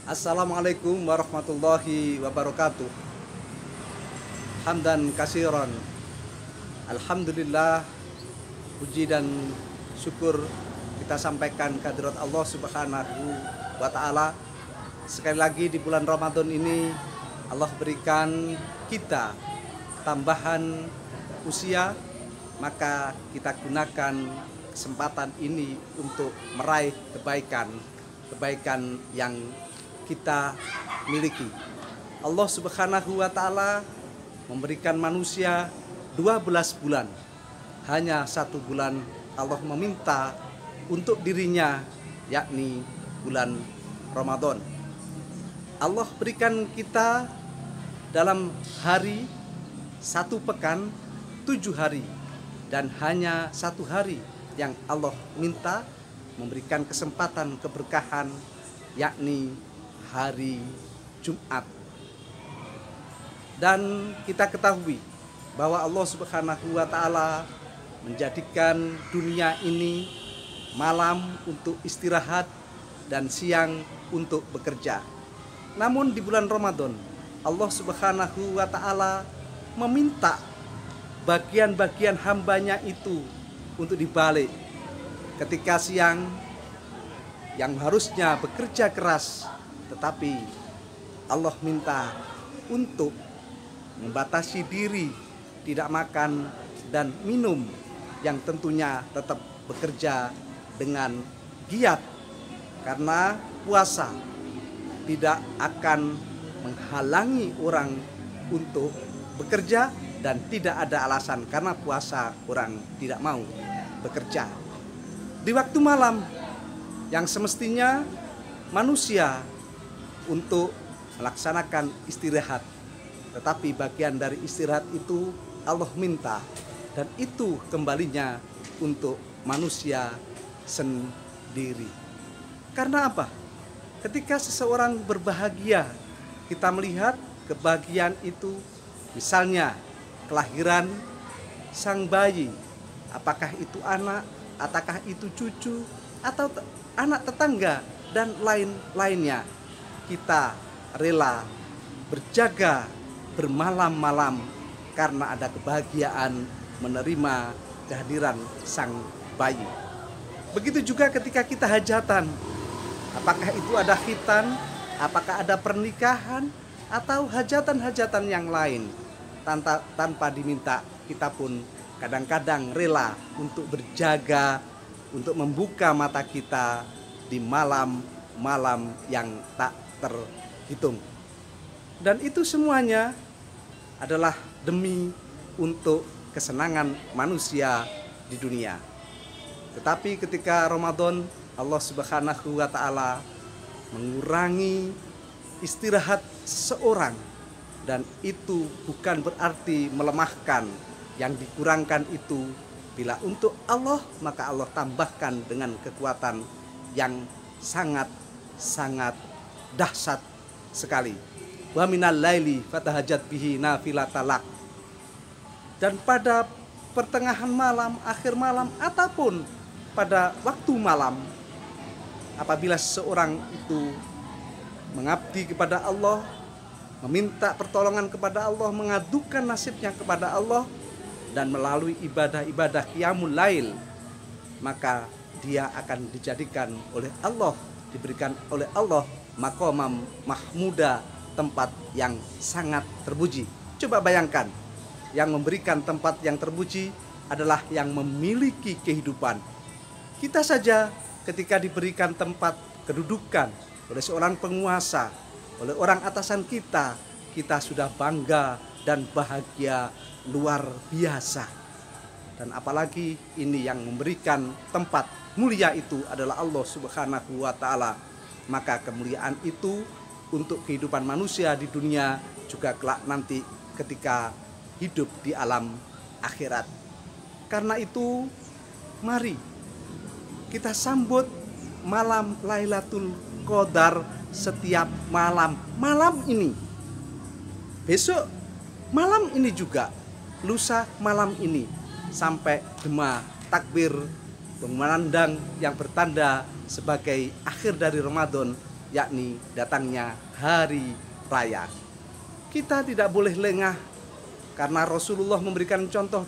Assalamualaikum warahmatullahi wabarakatuh. Hamdan kasiron. Alhamdulillah, puji dan syukur kita sampaikan kehadirat Allah Subhanahu wa taala. Sekali lagi di bulan Ramadan ini Allah berikan kita tambahan usia, maka kita gunakan kesempatan ini untuk meraih kebaikan yang kita miliki. Allah Subhanahu wa taala memberikan manusia 12 bulan. Hanya 1 bulan Allah meminta untuk dirinya, yakni bulan Ramadan. Allah berikan kita dalam hari 1 pekan 7 hari, dan hanya 1 hari yang Allah minta memberikan kesempatan keberkahan, yakni hari Jumat. Dan kita ketahui bahwa Allah Subhanahu wa taala menjadikan dunia ini malam untuk istirahat dan siang untuk bekerja. Namun di bulan Ramadan Allah Subhanahu wa taala meminta bagian-bagian hambanya itu untuk dibalik. Ketika siang yang harusnya bekerja keras, tetapi Allah minta untuk membatasi diri, tidak makan dan minum, yang tentunya tetap bekerja dengan giat, karena puasa tidak akan menghalangi orang untuk bekerja, dan tidak ada alasan karena puasa orang tidak mau bekerja. Di waktu malam yang semestinya manusia untuk melaksanakan istirahat, tetapi bagian dari istirahat itu Allah minta, dan itu kembalinya untuk manusia sendiri. Karena apa? Ketika seseorang berbahagia, kita melihat kebahagiaan itu, misalnya kelahiran sang bayi, apakah itu anak, ataukah itu cucu, atau anak tetangga, dan lain-lainnya. Kita rela berjaga bermalam-malam karena ada kebahagiaan menerima kehadiran sang bayi. Begitu juga ketika kita hajatan, apakah itu ada khitan, apakah ada pernikahan, atau hajatan-hajatan yang lain, tanpa diminta, kita pun kadang-kadang rela untuk berjaga, untuk membuka mata kita di malam-malam yang tak terhitung. Dan itu semuanya adalah demi untuk kesenangan manusia di dunia. Tetapi ketika Ramadan, Allah Subhanahu wa taala mengurangi istirahat seseorang, dan itu bukan berarti melemahkan. Yang dikurangkan itu bila untuk Allah, maka Allah tambahkan dengan kekuatan yang sangat dahsyat sekali. Wa minal laili fatahajjat bihi nafilatalak. Dan pada pertengahan malam, akhir malam, ataupun pada waktu malam, apabila seseorang itu mengabdi kepada Allah, meminta pertolongan kepada Allah, mengadukan nasibnya kepada Allah, dan melalui ibadah-ibadah qiyamul lail, maka dia akan dijadikan oleh Allah, diberikan oleh Allah maqamam mahmuda, tempat yang sangat terpuji. Coba bayangkan, yang memberikan tempat yang terpuji adalah yang memiliki kehidupan. Kita saja ketika diberikan tempat kedudukan oleh seorang penguasa, oleh orang atasan kita, kita sudah bangga dan bahagia luar biasa. Dan apalagi ini yang memberikan tempat mulia itu adalah Allah Subhanahu wa taala. Maka kemuliaan itu untuk kehidupan manusia di dunia, juga kelak nanti ketika hidup di alam akhirat. Karena itu mari kita sambut malam Lailatul Qadar setiap malam ini. Besok malam ini juga, lusa malam ini, sampai gema takbir, memandang yang bertanda sebagai akhir dari Ramadan, yakni datangnya hari raya. Kita tidak boleh lengah karena Rasulullah memberikan contoh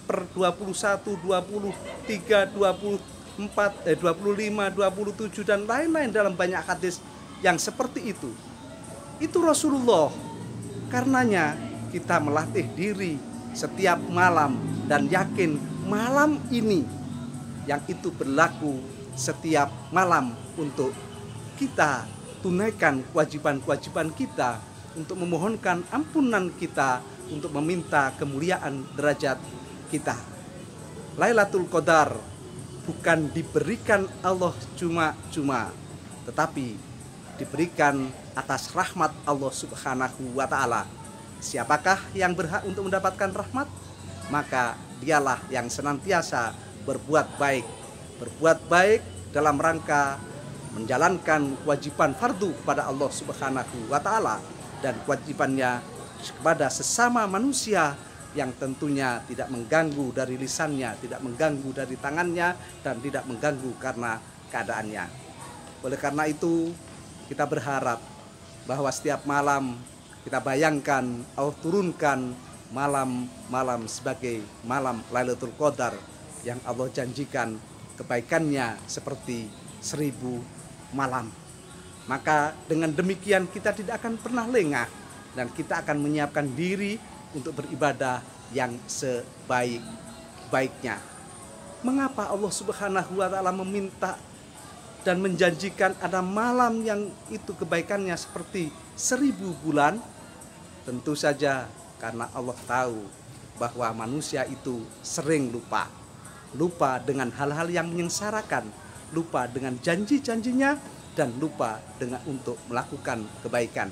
per 21, 23, 24, 25, 27 dan lain-lain dalam banyak hadis yang seperti itu. Itu Rasulullah. Karenanya kita melatih diri setiap malam dan yakin malam ini yang itu berlaku setiap malam untuk kita tunaikan kewajiban-kewajiban kita, untuk memohonkan ampunan kita, untuk meminta kemuliaan derajat kita. Lailatul Qadar bukan diberikan Allah cuma-cuma, tetapi diberikan atas rahmat Allah Subhanahu wa Ta'ala. Siapakah yang berhak untuk mendapatkan rahmat? Maka dialah yang senantiasa berbuat baik dalam rangka menjalankan kewajiban fardu kepada Allah Subhanahu wa Ta'ala dan kewajibannya kepada sesama manusia yang tentunya tidak mengganggu dari lisannya, tidak mengganggu dari tangannya, dan tidak mengganggu karena keadaannya. Oleh karena itu kita berharap bahwa setiap malam kita bayangkan Allah turunkan malam-malam sebagai malam Lailatul Qadar yang Allah janjikan kebaikannya seperti 1000 malam. Maka dengan demikian kita tidak akan pernah lengah dan kita akan menyiapkan diri untuk beribadah yang sebaik-baiknya. Mengapa Allah Subhanahu wa Ta'ala meminta dan menjanjikan ada malam yang itu kebaikannya seperti 1000 bulan? Tentu saja karena Allah tahu bahwa manusia itu sering lupa dengan hal-hal yang menyengsarakan, lupa dengan janji-janjinya, dan lupa dengan untuk melakukan kebaikan.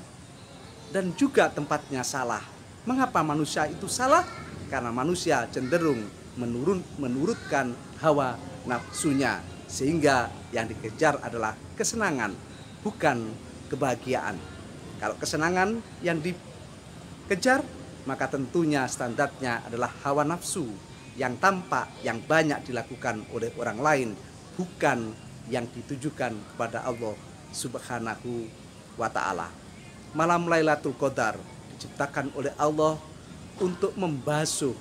Dan juga tempatnya salah. Mengapa manusia itu salah? Karena manusia cenderung menurutkan hawa nafsunya, sehingga yang dikejar adalah kesenangan, bukan kebahagiaan. Kalau kesenangan yang dikejar, maka tentunya standarnya adalah hawa nafsu yang tampak, yang banyak dilakukan oleh orang lain, bukan yang ditujukan kepada Allah Subhanahu wa Ta'ala. Malam Lailatul Qadar diciptakan oleh Allah untuk membasuh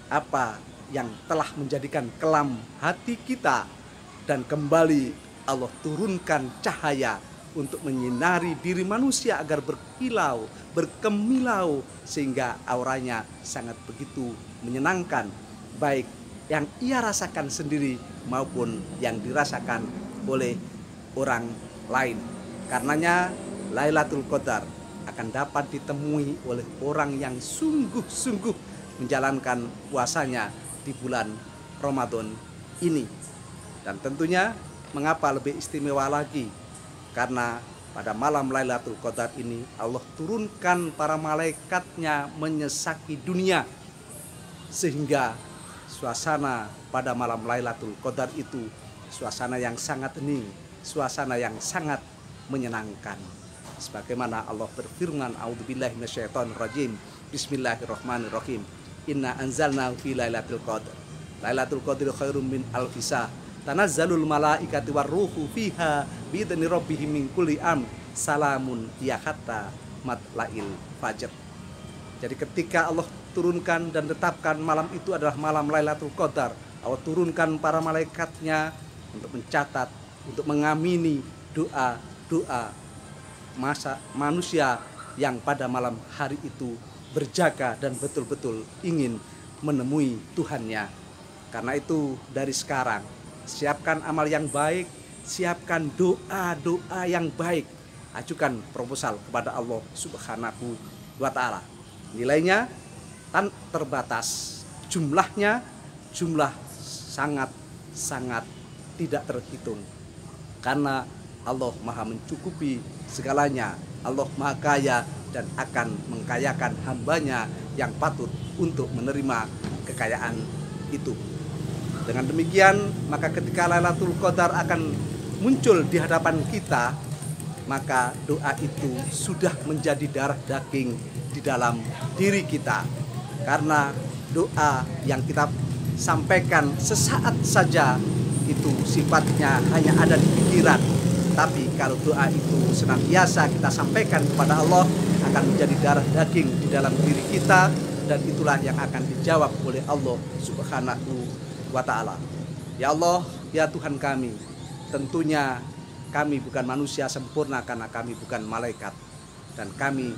apa yang telah menjadikan kelam hati kita, dan kembali Allah turunkan cahaya untuk menyinari diri manusia agar berkilau, berkemilau, sehingga auranya sangat begitu menyenangkan, baik yang ia rasakan sendiri maupun yang dirasakan oleh orang lain. Karenanya Lailatul Qadar akan dapat ditemui oleh orang yang sungguh-sungguh menjalankan puasanya di bulan Ramadan ini. Dan tentunya mengapa lebih istimewa lagi? Karena pada malam Lailatul Qadar ini Allah turunkan para malaikatnya menyesaki dunia, sehingga suasana pada malam Lailatul Qadar itu suasana yang sangat hening, suasana yang sangat menyenangkan. Sebagaimana Allah berfirman, a'udzubillahi minasyaitonirrajim, bismillahirrahmanirrahim, inna anzalnahu fi lailatul qadar, lailatul qadri khairum min alfi syahr, tanazzalul malaikatu warruhu fiha biidzni rabbihim min kulli amr, salamun hiya hatta matla'il fajr. Jadi ketika Allah turunkan dan tetapkan malam itu adalah malam Lailatul Qadar, Allah turunkan para malaikatnya untuk mencatat, untuk mengamini doa-doa manusia yang pada malam hari itu berjaga dan betul-betul ingin menemui Tuhannya. Karena itu dari sekarang siapkan amal yang baik, siapkan doa-doa yang baik, ajukan proposal kepada Allah Subhanahu wa Ta'ala. Nilainya tan terbatas, jumlah sangat tidak terhitung, karena Allah Maha mencukupi segalanya, Allah Maha Kaya dan akan mengkayakan hambanya yang patut untuk menerima kekayaan itu. Dengan demikian, maka ketika Lailatul Qadar akan muncul di hadapan kita, maka doa itu sudah menjadi darah daging di dalam diri kita. Karena doa yang kita sampaikan sesaat saja itu sifatnya hanya ada di pikiran, Tetapi kalau doa itu senantiasa kita sampaikan kepada Allah, akan menjadi darah daging di dalam diri kita, dan itulah yang akan dijawab oleh Allah Subhanahu wa Ta'ala. Ya Allah, ya Tuhan kami, tentunya kami bukan manusia sempurna karena kami bukan malaikat, dan kami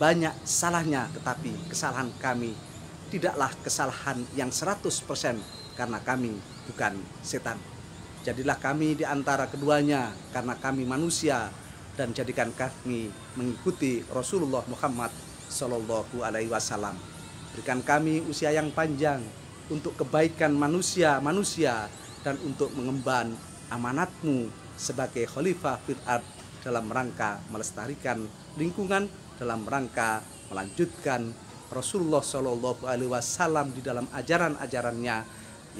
banyak salahnya, tetapi kesalahan kami tidaklah kesalahan yang 100% karena kami bukan setan. Jadilah kami di antara keduanya karena kami manusia, dan jadikan kami mengikuti Rasulullah Muhammad Sallallahu Alaihi Wasallam. Berikan kami usia yang panjang untuk kebaikan manusia dan untuk mengemban amanat-Mu sebagai khalifah fil ard, dalam rangka melestarikan lingkungan, dalam rangka melanjutkan Rasulullah Sallallahu Alaihi Wasallam di dalam ajaran-ajarannya,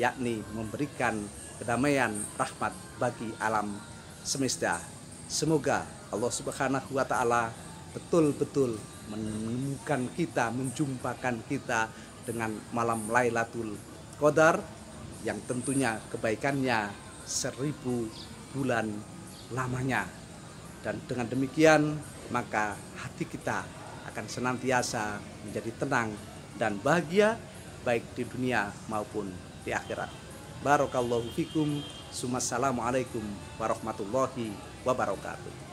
yakni memberikan kedamaian, rahmat bagi alam semesta. Semoga Allah Subhanahu wa Ta'ala betul-betul menemukan kita, menjumpakan kita dengan malam Lailatul Qadar yang tentunya kebaikannya 1000 bulan lamanya. Dan dengan demikian maka hati kita akan senantiasa menjadi tenang dan bahagia, baik di dunia maupun di akhirat. Barakallahu fikum. Assalamualaikum warahmatullahi wabarakatuh.